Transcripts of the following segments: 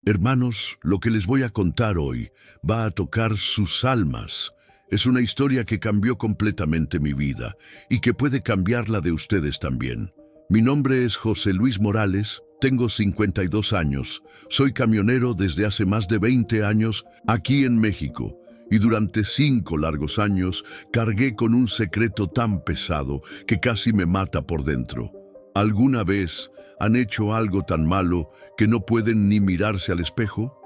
Hermanos, lo que les voy a contar hoy va a tocar sus almas. Es una historia que cambió completamente mi vida y que puede cambiar la de ustedes también. Mi nombre es José Luis Morales, tengo 52 años, soy camionero desde hace más de 20 años aquí en México y durante 5 largos años cargué con un secreto tan pesado que casi me mata por dentro. ¿Alguna vez han hecho algo tan malo que no pueden ni mirarse al espejo?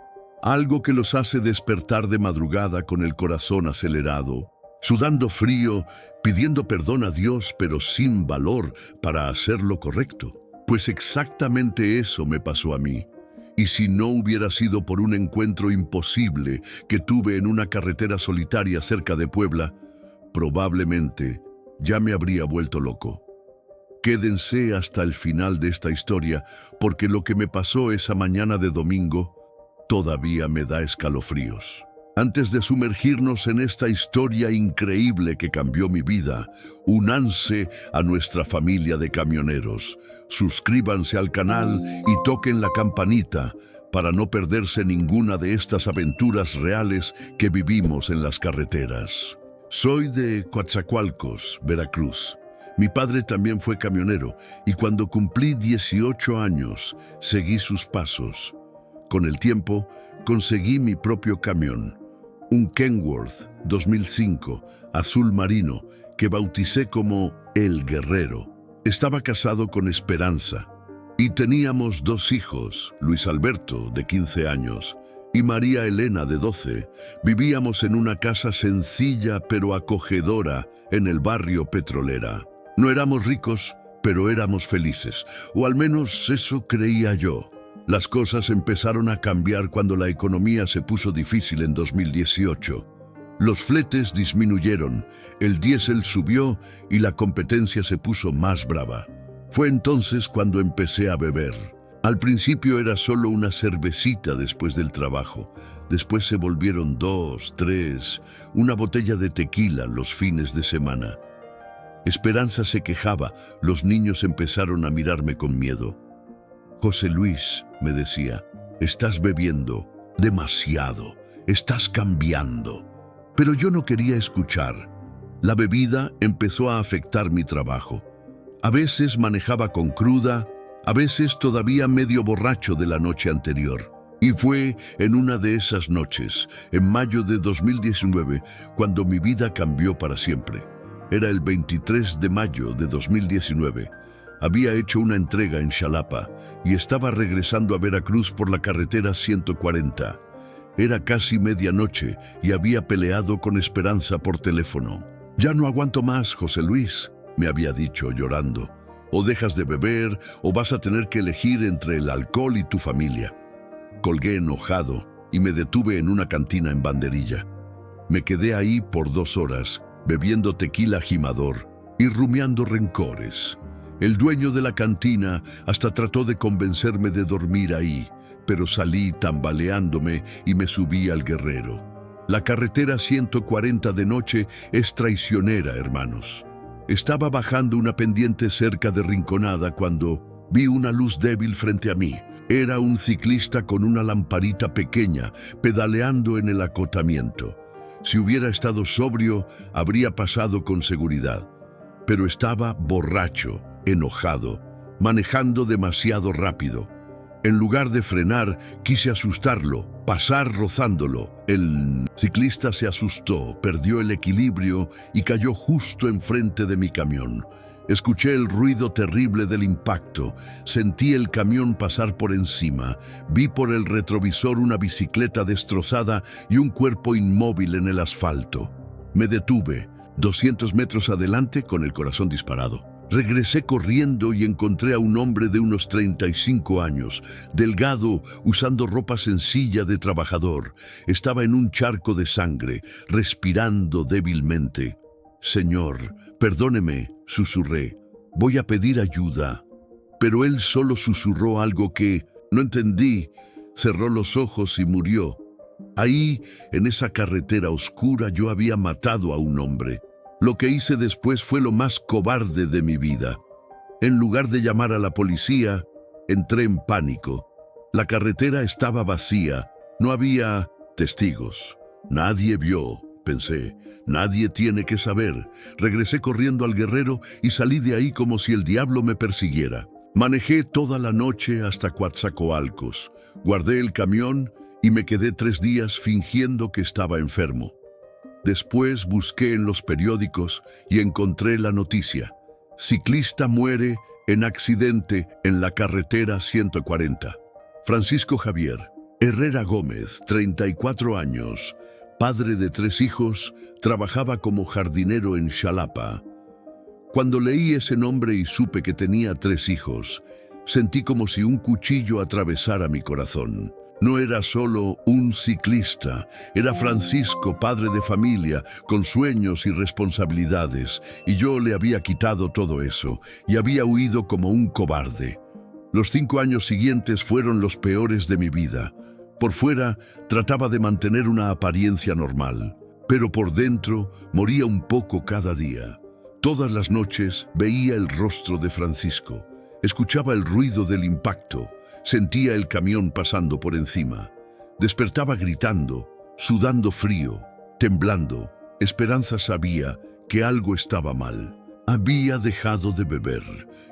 Algo que los hace despertar de madrugada con el corazón acelerado, sudando frío, pidiendo perdón a Dios, pero sin valor para hacer lo correcto. Pues exactamente eso me pasó a mí. Y si no hubiera sido por un encuentro imposible que tuve en una carretera solitaria cerca de Puebla, probablemente ya me habría vuelto loco. Quédense hasta el final de esta historia, porque lo que me pasó esa mañana de domingo todavía me da escalofríos. Antes de sumergirnos en esta historia increíble que cambió mi vida, únanse a nuestra familia de camioneros. Suscríbanse al canal y toquen la campanita para no perderse ninguna de estas aventuras reales que vivimos en las carreteras. Soy de Coatzacoalcos, Veracruz. Mi padre también fue camionero y cuando cumplí 18 años, seguí sus pasos. Con el tiempo, conseguí mi propio camión, un Kenworth 2005, azul marino, que bauticé como El Guerrero. Estaba casado con Esperanza y teníamos 2 hijos, Luis Alberto, de 15 años, y María Elena, de 12. Vivíamos en una casa sencilla pero acogedora en el barrio Petrolera. No éramos ricos, pero éramos felices, o al menos eso creía yo. Las cosas empezaron a cambiar cuando la economía se puso difícil en 2018. Los fletes disminuyeron, el diésel subió y la competencia se puso más brava. Fue entonces cuando empecé a beber. Al principio era solo una cervecita después del trabajo. Después se volvieron 2, 3, una botella de tequila los fines de semana. Esperanza se quejaba, los niños empezaron a mirarme con miedo. José Luis, me decía, estás bebiendo demasiado, estás cambiando. Pero yo no quería escuchar. La bebida empezó a afectar mi trabajo. A veces manejaba con cruda, a veces todavía medio borracho de la noche anterior. Y fue en una de esas noches, en mayo de 2019, cuando mi vida cambió para siempre. Era el 23 de mayo de 2019. Había hecho una entrega en Xalapa y estaba regresando a Veracruz por la carretera 140. Era casi medianoche y había peleado con Esperanza por teléfono. «Ya no aguanto más, José Luis», me había dicho llorando. «O dejas de beber o vas a tener que elegir entre el alcohol y tu familia». Colgué enojado y me detuve en una cantina en Banderilla. Me quedé ahí por 2 horas, bebiendo tequila Jimador y rumiando rencores. El dueño de la cantina hasta trató de convencerme de dormir ahí, pero salí tambaleándome y me subí al Guerrero. La carretera 140 de noche es traicionera, hermanos. Estaba bajando una pendiente cerca de Rinconada cuando vi una luz débil frente a mí. Era un ciclista con una lamparita pequeña, pedaleando en el acotamiento. Si hubiera estado sobrio, habría pasado con seguridad. Pero estaba borracho, enojado, manejando demasiado rápido. En lugar de frenar, quise asustarlo, pasar rozándolo. El ciclista se asustó, perdió el equilibrio y cayó justo enfrente de mi camión. Escuché el ruido terrible del impacto, sentí el camión pasar por encima, vi por el retrovisor una bicicleta destrozada y un cuerpo inmóvil en el asfalto. Me detuve, 200 metros adelante con el corazón disparado. Regresé corriendo y encontré a un hombre de unos 35 años, delgado, usando ropa sencilla de trabajador. Estaba en un charco de sangre, respirando débilmente. «Señor, perdóneme», susurré. «Voy a pedir ayuda». Pero él solo susurró algo que no entendí. Cerró los ojos y murió. Ahí, en esa carretera oscura, yo había matado a un hombre. Lo que hice después fue lo más cobarde de mi vida. En lugar de llamar a la policía, entré en pánico. La carretera estaba vacía, no había testigos. Nadie vio, pensé, nadie tiene que saber. Regresé corriendo al Guerrero y salí de ahí como si el diablo me persiguiera. Manejé toda la noche hasta Coatzacoalcos. Guardé el camión y me quedé 3 días fingiendo que estaba enfermo. Después busqué en los periódicos y encontré la noticia. Ciclista muere en accidente en la carretera 140. Francisco Javier Herrera Gómez, 34 años, padre de 3 hijos, trabajaba como jardinero en Xalapa. Cuando leí ese nombre y supe que tenía 3 hijos, sentí como si un cuchillo atravesara mi corazón. No era solo un ciclista, era Francisco, padre de familia, con sueños y responsabilidades, y yo le había quitado todo eso, y había huido como un cobarde. Los 5 años siguientes fueron los peores de mi vida. Por fuera trataba de mantener una apariencia normal, pero por dentro moría un poco cada día. Todas las noches veía el rostro de Francisco, escuchaba el ruido del impacto, sentía el camión pasando por encima. Despertaba gritando, sudando frío, temblando. Esperanza sabía que algo estaba mal. Había dejado de beber.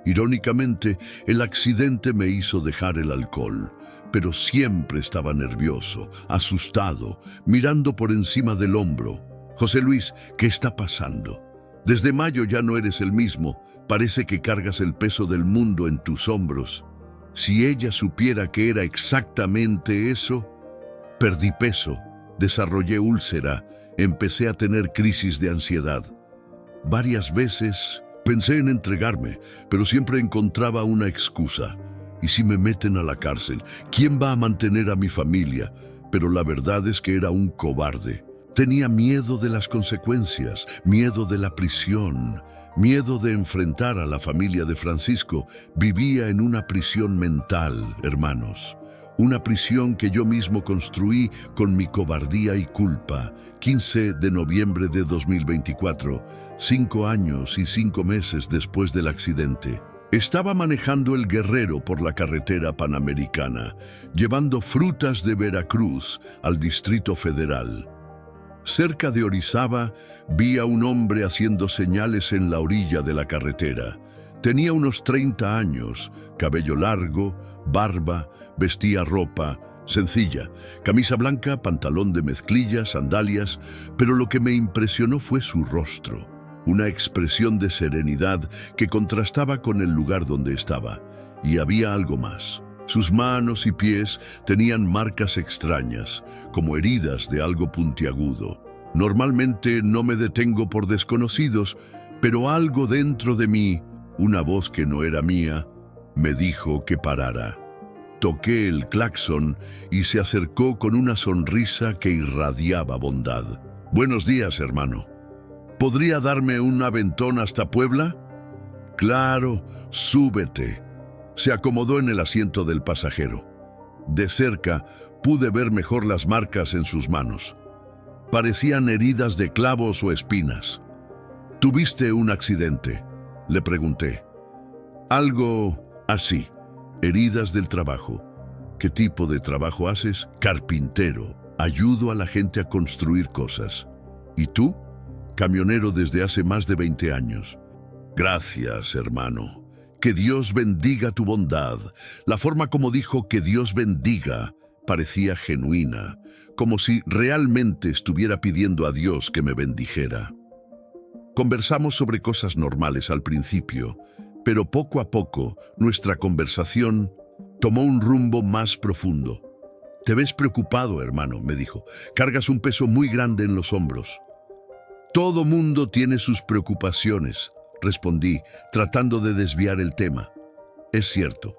Irónicamente, el accidente me hizo dejar el alcohol, pero siempre estaba nervioso, asustado, mirando por encima del hombro. José Luis, ¿qué está pasando? Desde mayo ya no eres el mismo. Parece que cargas el peso del mundo en tus hombros. Si ella supiera que era exactamente eso. Perdí peso, desarrollé úlcera, empecé a tener crisis de ansiedad. Varias veces pensé en entregarme, pero siempre encontraba una excusa. ¿Y si me meten a la cárcel? ¿Quién va a mantener a mi familia? Pero la verdad es que era un cobarde. Tenía miedo de las consecuencias, miedo de la prisión, miedo de enfrentar a la familia de Francisco. Vivía en una prisión mental, hermanos. Una prisión que yo mismo construí con mi cobardía y culpa. 15 de noviembre de 2024, 5 años y 5 meses después del accidente. Estaba manejando el Guerrero por la carretera panamericana, llevando frutas de Veracruz al Distrito Federal. Cerca de Orizaba, vi a un hombre haciendo señales en la orilla de la carretera. Tenía unos 30 años, cabello largo, barba, vestía ropa sencilla, camisa blanca, pantalón de mezclilla, sandalias, pero lo que me impresionó fue su rostro, una expresión de serenidad que contrastaba con el lugar donde estaba. Y había algo más. Sus manos y pies tenían marcas extrañas, como heridas de algo puntiagudo. Normalmente no me detengo por desconocidos, pero algo dentro de mí, una voz que no era mía, me dijo que parara. Toqué el claxon y se acercó con una sonrisa que irradiaba bondad. «Buenos días, hermano. ¿Podría darme un aventón hasta Puebla?» «Claro, súbete». Se acomodó en el asiento del pasajero. De cerca pude ver mejor las marcas en sus manos. Parecían heridas de clavos o espinas. «¿Tuviste un accidente?», le pregunté. «Algo así. Heridas del trabajo». «¿Qué tipo de trabajo haces?» «Carpintero. Ayudo a la gente a construir cosas». «¿Y tú?» «Camionero desde hace más de 20 años». «Gracias, hermano. Que Dios bendiga tu bondad». La forma como dijo «que Dios bendiga» parecía genuina, como si realmente estuviera pidiendo a Dios que me bendijera. Conversamos sobre cosas normales al principio, pero poco a poco nuestra conversación tomó un rumbo más profundo. «Te ves preocupado, hermano», me dijo. «Cargas un peso muy grande en los hombros». «Todo mundo tiene sus preocupaciones», respondí, tratando de desviar el tema. «Es cierto,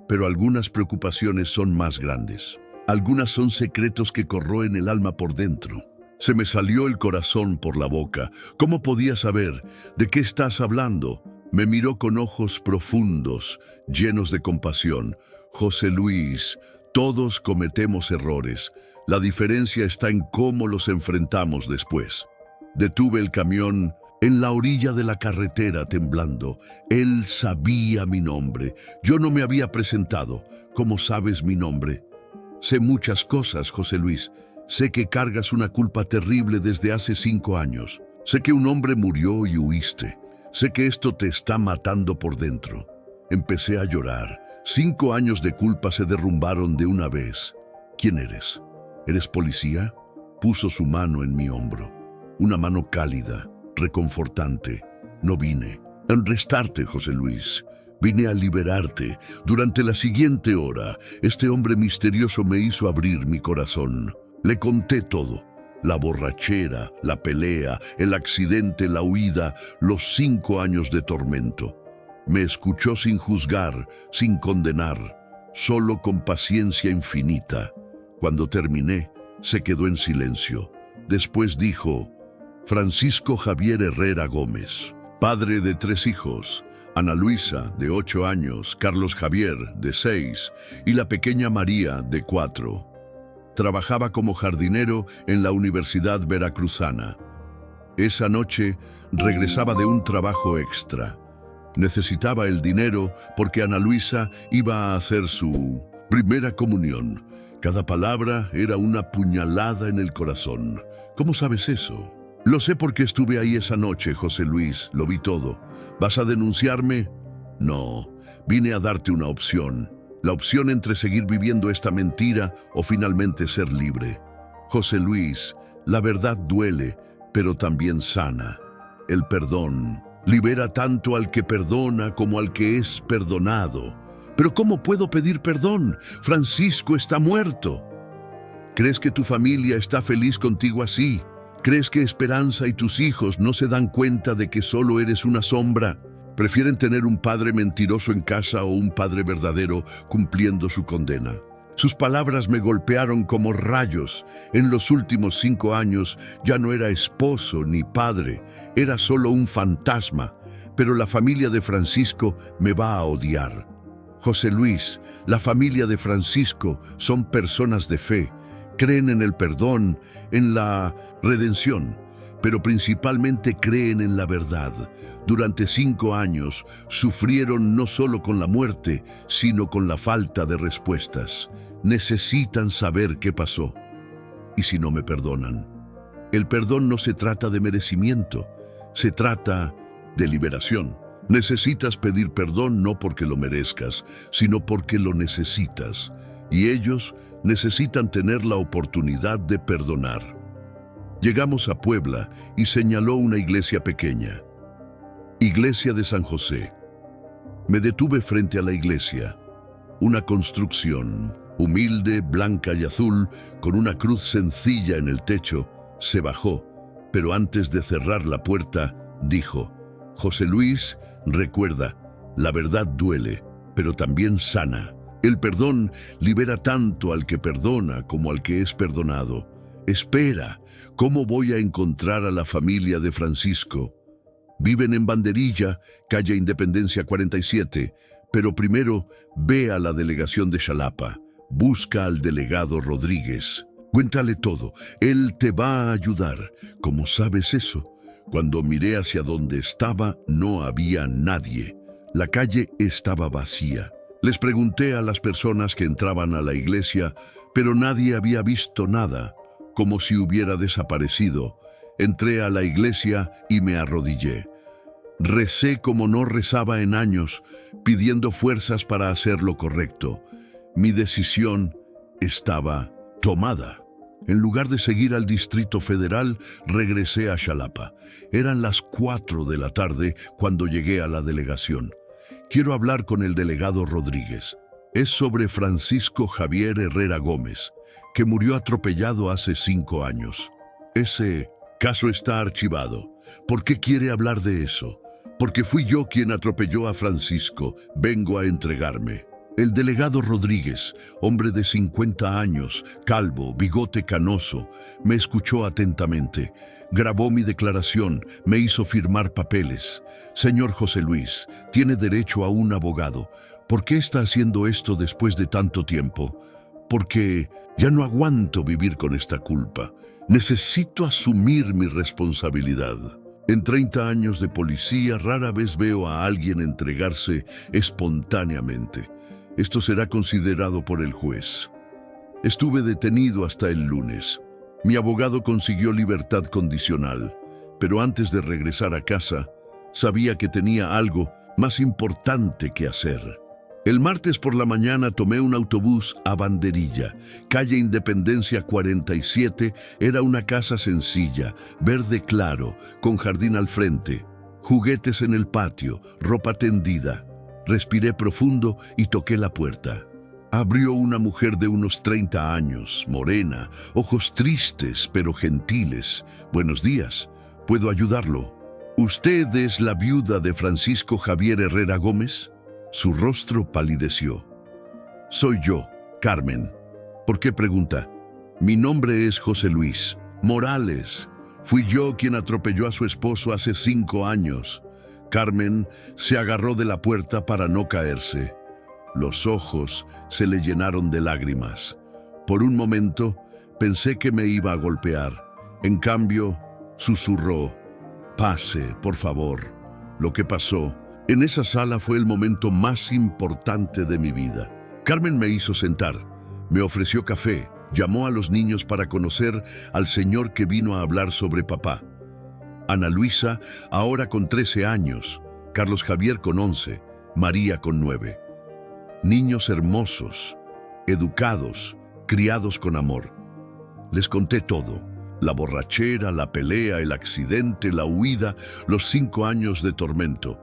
pero algunas preocupaciones son más grandes. Algunas son secretos que corroen el alma por dentro». Se me salió el corazón por la boca. «¿Cómo podía saber? ¿De qué estás hablando?». Me miró con ojos profundos, llenos de compasión. «José Luis, todos cometemos errores. La diferencia está en cómo los enfrentamos después». Detuve el camión en la orilla de la carretera temblando. Él sabía mi nombre. Yo no me había presentado. ¿Cómo sabes mi nombre? Sé muchas cosas, José Luis. Sé que cargas una culpa terrible desde hace 5 años. Sé que un hombre murió y huiste. Sé que esto te está matando por dentro. Empecé a llorar. 5 años de culpa se derrumbaron de una vez. ¿Quién eres? ¿Eres policía? Puso su mano en mi hombro. Una mano cálida, reconfortante. No vine a enrestarte, José Luis. Vine a liberarte. Durante la siguiente hora, este hombre misterioso me hizo abrir mi corazón. Le conté todo. La borrachera, la pelea, el accidente, la huida, los 5 años de tormento. Me escuchó sin juzgar, sin condenar, solo con paciencia infinita. Cuando terminé, se quedó en silencio. Después dijo: Francisco Javier Herrera Gómez, padre de 3 hijos, Ana Luisa, de 8 años, Carlos Javier, de 6, y la pequeña María, de 4. Trabajaba como jardinero en la Universidad Veracruzana. Esa noche regresaba de un trabajo extra. Necesitaba el dinero porque Ana Luisa iba a hacer su primera comunión. Cada palabra era una puñalada en el corazón. ¿Cómo sabes eso? Lo sé porque estuve ahí esa noche, José Luis. Lo vi todo. ¿Vas a denunciarme? No. Vine a darte una opción. La opción entre seguir viviendo esta mentira o finalmente ser libre. José Luis, la verdad duele, pero también sana. El perdón libera tanto al que perdona como al que es perdonado. ¿Pero cómo puedo pedir perdón? Francisco está muerto. ¿Crees que tu familia está feliz contigo así? ¿Crees que Esperanza y tus hijos no se dan cuenta de que solo eres una sombra? Prefieren tener un padre mentiroso en casa o un padre verdadero cumpliendo su condena. Sus palabras me golpearon como rayos. En los últimos 5 años ya no era esposo ni padre, era solo un fantasma. Pero la familia de Francisco me va a odiar. José Luis, la familia de Francisco son personas de fe. Creen en el perdón, en la redención, pero principalmente creen en la verdad. Durante 5 años sufrieron no solo con la muerte, sino con la falta de respuestas. Necesitan saber qué pasó. ¿Y si no me perdonan? El perdón no se trata de merecimiento, se trata de liberación. Necesitas pedir perdón no porque lo merezcas, sino porque lo necesitas. Y ellos necesitan tener la oportunidad de perdonar. Llegamos a Puebla y señaló una iglesia pequeña. Iglesia de San José. Me detuve frente a la iglesia. Una construcción humilde, blanca y azul, con una cruz sencilla en el techo. Se bajó, pero antes de cerrar la puerta, dijo: José Luis, recuerda, la verdad duele, pero también sana. El perdón libera tanto al que perdona como al que es perdonado. Espera, ¿cómo voy a encontrar a la familia de Francisco? Viven en Banderilla, calle Independencia 47, pero primero ve a la delegación de Xalapa. Busca al delegado Rodríguez. Cuéntale todo, él te va a ayudar. ¿Cómo sabes eso? Cuando miré hacia donde estaba, no había nadie. La calle estaba vacía. Les pregunté a las personas que entraban a la iglesia, pero nadie había visto nada, como si hubiera desaparecido. Entré a la iglesia y me arrodillé. Recé como no rezaba en años, pidiendo fuerzas para hacer lo correcto. Mi decisión estaba tomada. En lugar de seguir al Distrito Federal, regresé a Xalapa. Eran las 4 de la tarde cuando llegué a la delegación. Quiero hablar con el delegado Rodríguez. Es sobre Francisco Javier Herrera Gómez, que murió atropellado hace 5 años. Ese caso está archivado. ¿Por qué quiere hablar de eso? Porque fui yo quien atropelló a Francisco. Vengo a entregarme. El delegado Rodríguez, hombre de 50 años, calvo, bigote canoso, me escuchó atentamente. Grabó mi declaración, me hizo firmar papeles. Señor José Luis, tiene derecho a un abogado. ¿Por qué está haciendo esto después de tanto tiempo? Porque ya no aguanto vivir con esta culpa. Necesito asumir mi responsabilidad. En 30 años de policía, rara vez veo a alguien entregarse espontáneamente. Esto será considerado por el juez. Estuve detenido hasta el lunes. Mi abogado consiguió libertad condicional, pero antes de regresar a casa, sabía que tenía algo más importante que hacer. El martes por la mañana tomé un autobús a Banderilla, calle Independencia 47. Era una casa sencilla, verde claro, con jardín al frente, juguetes en el patio, ropa tendida. Respiré profundo y toqué la puerta. Abrió una mujer de unos 30 años, morena, ojos tristes pero gentiles. Buenos días, ¿puedo ayudarlo? ¿Usted es la viuda de Francisco Javier Herrera Gómez? Su rostro palideció. Soy yo, Carmen. ¿Por qué pregunta? Mi nombre es José Luis Morales. Fui yo quien atropelló a su esposo hace 5 años. Carmen se agarró de la puerta para no caerse. Los ojos se le llenaron de lágrimas. Por un momento pensé que me iba a golpear. En cambio, susurró: «Pase, por favor». Lo que pasó en esa sala fue el momento más importante de mi vida. Carmen me hizo sentar, me ofreció café, llamó a los niños para conocer al señor que vino a hablar sobre papá. Ana Luisa, ahora con 13 años, Carlos Javier con 11, María con 9. Niños hermosos, educados, criados con amor. Les conté todo: la borrachera, la pelea, el accidente, la huida, los 5 años de tormento.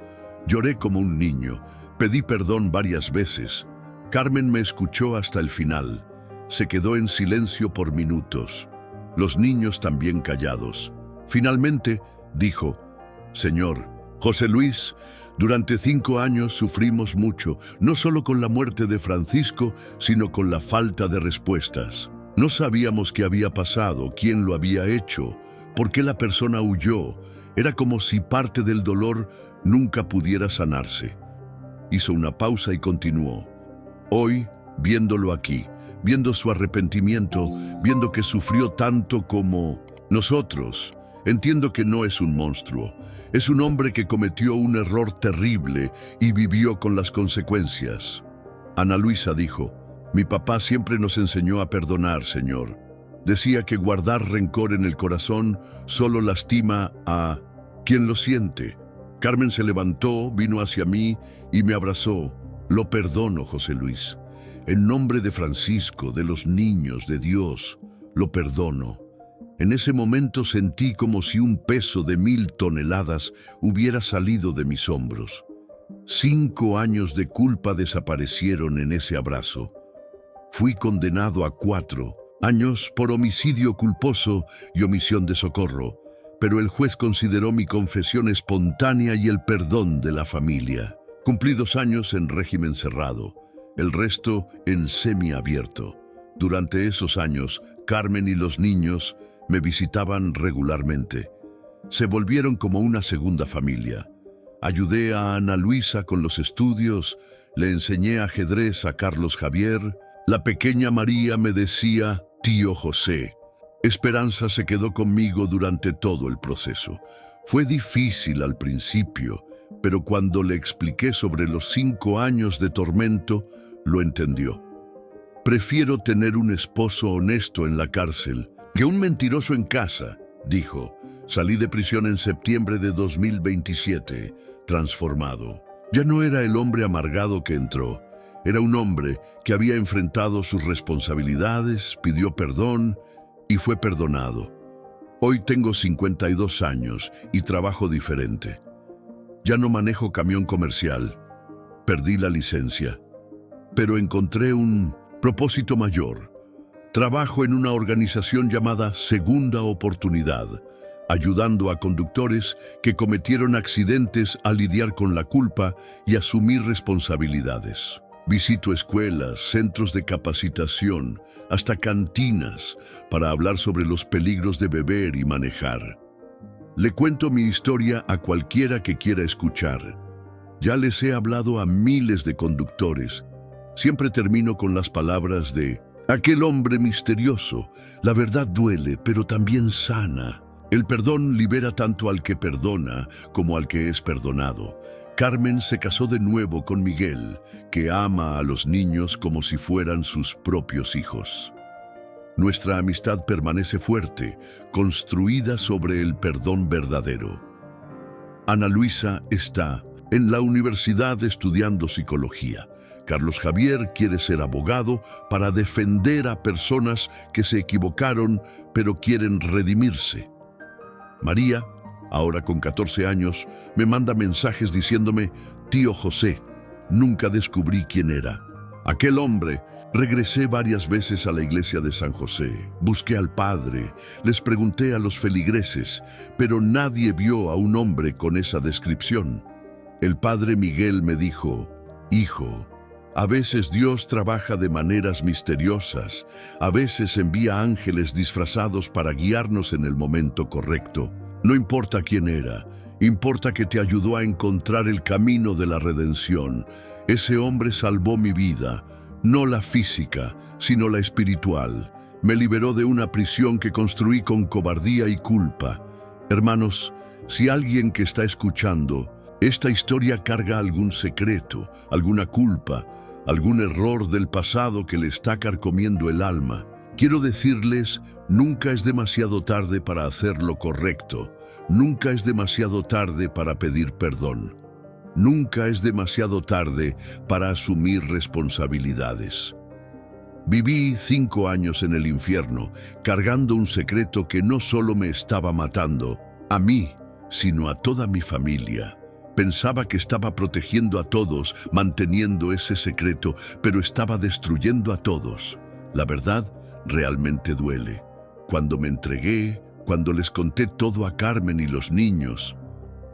Lloré como un niño, pedí perdón varias veces. Carmen me escuchó hasta el final. Se quedó en silencio por minutos. Los niños también callados. Finalmente dijo: «Señor José Luis, durante 5 años sufrimos mucho, no solo con la muerte de Francisco, sino con la falta de respuestas. No sabíamos qué había pasado, quién lo había hecho, por qué la persona huyó. Era como si parte del dolor nunca pudiera sanarse». Hizo una pausa y continuó: «Hoy, viéndolo aquí, viendo su arrepentimiento, viendo que sufrió tanto como nosotros, entiendo que no es un monstruo. Es un hombre que cometió un error terrible y vivió con las consecuencias». Ana Luisa dijo: «Mi papá siempre nos enseñó a perdonar, señor. Decía que guardar rencor en el corazón solo lastima a quien lo siente». Carmen se levantó, vino hacia mí y me abrazó. «Lo perdono, José Luis. En nombre de Francisco, de los niños, de Dios, lo perdono». En ese momento sentí como si un peso de 1000 toneladas hubiera salido de mis hombros. 5 años de culpa desaparecieron en ese abrazo. Fui condenado a 4 años por homicidio culposo y omisión de socorro, pero el juez consideró mi confesión espontánea y el perdón de la familia. Cumplí 2 años en régimen cerrado, el resto en semiabierto. Durante esos años, Carmen y los niños me visitaban regularmente. Se volvieron como una segunda familia. Ayudé a Ana Luisa con los estudios, le enseñé ajedrez a Carlos Javier. La pequeña María me decía «Tío José». Esperanza se quedó conmigo durante todo el proceso. Fue difícil al principio, pero cuando le expliqué sobre los 5 años de tormento, lo entendió. «Prefiero tener un esposo honesto en la cárcel que un mentiroso en casa», dijo. Salí de prisión en septiembre de 2027, transformado. Ya no era el hombre amargado que entró. Era un hombre que había enfrentado sus responsabilidades, pidió perdón y fue perdonado. Hoy tengo 52 años y trabajo diferente. Ya no manejo camión comercial. Perdí la licencia. Pero encontré un propósito mayor. Trabajo en una organización llamada Segunda Oportunidad, ayudando a conductores que cometieron accidentes a lidiar con la culpa y asumir responsabilidades. Visito escuelas, centros de capacitación, hasta cantinas, para hablar sobre los peligros de beber y manejar. Le cuento mi historia a cualquiera que quiera escuchar. Ya les he hablado a miles de conductores. Siempre termino con las palabras de aquel hombre misterioso. La verdad duele, pero también sana. El perdón libera tanto al que perdona como al que es perdonado. Carmen se casó de nuevo con Miguel, que ama a los niños como si fueran sus propios hijos. Nuestra amistad permanece fuerte, construida sobre el perdón verdadero. Ana Luisa está en la universidad estudiando psicología. Carlos Javier quiere ser abogado para defender a personas que se equivocaron pero quieren redimirse. María, ahora con 14 años, me manda mensajes diciéndome: «Tío José, nunca descubrí quién era. Aquel hombre». Regresé varias veces a la iglesia de San José, busqué al padre, les pregunté a los feligreses, pero nadie vio a un hombre con esa descripción. El padre Miguel me dijo: «Hijo, a veces Dios trabaja de maneras misteriosas, a veces envía ángeles disfrazados para guiarnos en el momento correcto. No importa quién era, importa que te ayudó a encontrar el camino de la redención. Ese hombre salvó mi vida, no la física, sino la espiritual. Me liberó de una prisión que construí con cobardía y culpa». Hermanos, si alguien que está escuchando esta historia carga algún secreto, alguna culpa, algún error del pasado que le está carcomiendo el alma, quiero decirles: nunca es demasiado tarde para hacer lo correcto, nunca es demasiado tarde para pedir perdón. Nunca es demasiado tarde para asumir responsabilidades. Viví 5 años en el infierno, cargando un secreto que no solo me estaba matando a mí, sino a toda mi familia. Pensaba que estaba protegiendo a todos, manteniendo ese secreto, pero estaba destruyendo a todos. La verdad realmente duele. Cuando me entregué, cuando les conté todo a Carmen y los niños,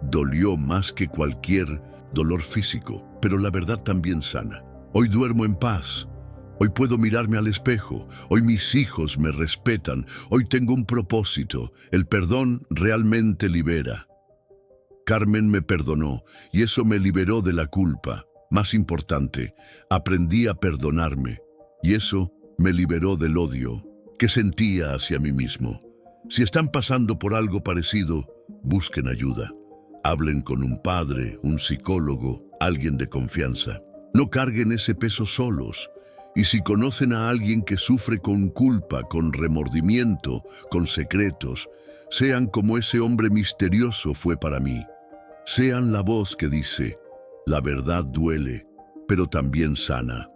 dolió más que cualquier dolor físico, pero la verdad también sana. Hoy duermo en paz. Hoy puedo mirarme al espejo. Hoy mis hijos me respetan. Hoy tengo un propósito. El perdón realmente libera. Carmen me perdonó y eso me liberó de la culpa. Más importante, aprendí a perdonarme y eso me liberó del odio que sentía hacia mí mismo. Si están pasando por algo parecido, busquen ayuda. Hablen con un padre, un psicólogo, alguien de confianza. No carguen ese peso solos. Y si conocen a alguien que sufre con culpa, con remordimiento, con secretos, sean como ese hombre misterioso fue para mí. Sean la voz que dice: la verdad duele, pero también sana.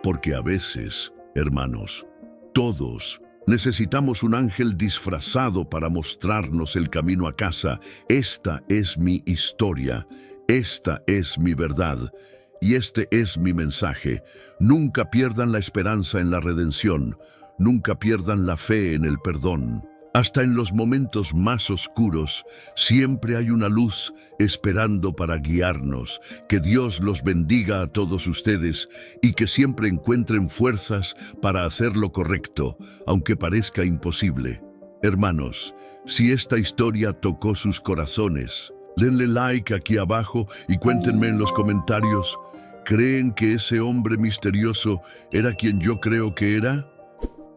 Porque a veces, hermanos, todos necesitamos un ángel disfrazado para mostrarnos el camino a casa. Esta es mi historia, esta es mi verdad y este es mi mensaje. Nunca pierdan la esperanza en la redención, nunca pierdan la fe en el perdón. Hasta en los momentos más oscuros, siempre hay una luz esperando para guiarnos. Que Dios los bendiga a todos ustedes y que siempre encuentren fuerzas para hacer lo correcto, aunque parezca imposible. Hermanos, si esta historia tocó sus corazones, denle like aquí abajo y cuéntenme en los comentarios: ¿creen que ese hombre misterioso era quien yo creo que era?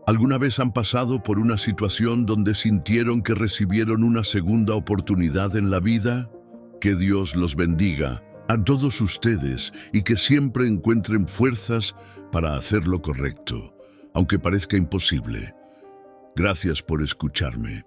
¿Alguna vez han pasado por una situación donde sintieron que recibieron una segunda oportunidad en la vida? Que Dios los bendiga a todos ustedes y que siempre encuentren fuerzas para hacer lo correcto, aunque parezca imposible. Gracias por escucharme.